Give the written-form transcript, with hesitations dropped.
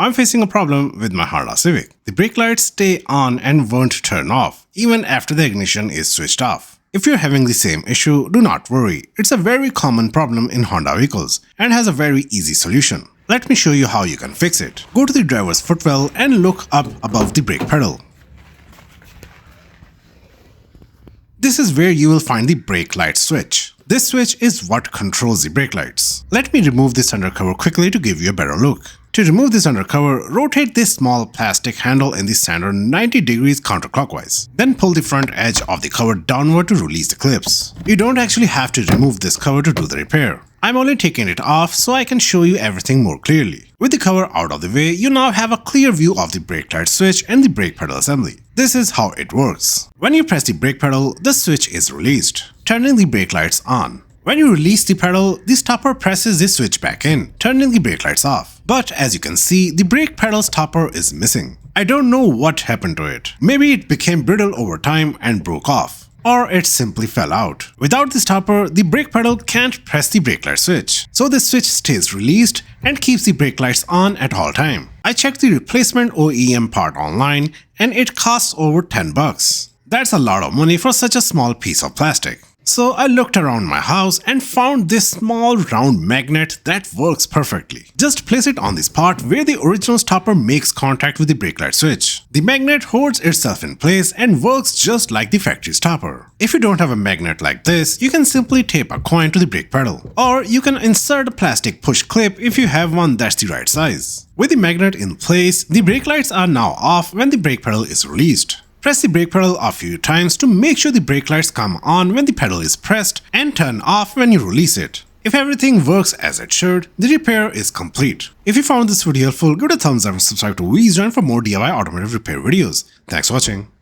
I'm facing a problem with my Honda Civic. The brake lights stay on and won't turn off, even after the ignition is switched off. If you're having the same issue, do not worry. It's a very common problem in Honda vehicles and has a very easy solution. Let me show you how you can fix it. Go to the driver's footwell and look up above the brake pedal. This is where you will find the brake light switch. This switch is what controls the brake lights. Let me remove this undercover quickly to give you a better look. To remove this undercover, rotate this small plastic handle in the standard 90 degrees counterclockwise. Then pull the front edge of the cover downward to release the clips. You don't actually have to remove this cover to do the repair. I'm only taking it off so I can show you everything more clearly. With the cover out of the way, you now have a clear view of the brake light switch and the brake pedal assembly. This is how it works. When you press the brake pedal, the switch is released, turning the brake lights on. When you release the pedal, the stopper presses the switch back in, turning the brake lights off. But as you can see, the brake pedal stopper is missing. I don't know what happened to it. Maybe it became brittle over time and broke off. Or it simply fell out. Without the stopper, the brake pedal can't press the brake light switch. So the switch stays released and keeps the brake lights on at all time. I checked the replacement OEM part online and it costs over 10 bucks. That's a lot of money for such a small piece of plastic. So I looked around my house and found this small round magnet that works perfectly. Just place it on the spot where the original stopper makes contact with the brake light switch. The magnet holds itself in place and works just like the factory stopper. If you don't have a magnet like this, you can simply tape a coin to the brake pedal. Or you can insert a plastic push clip if you have one that's the right size. With the magnet in place, the brake lights are now off when the brake pedal is released. Press the brake pedal a few times to make sure the brake lights come on when the pedal is pressed and turn off when you release it. If everything works as it should, the repair is complete. If you found this video helpful, give it a thumbs up and subscribe to Wisdom for more DIY automotive repair videos. Thanks for watching.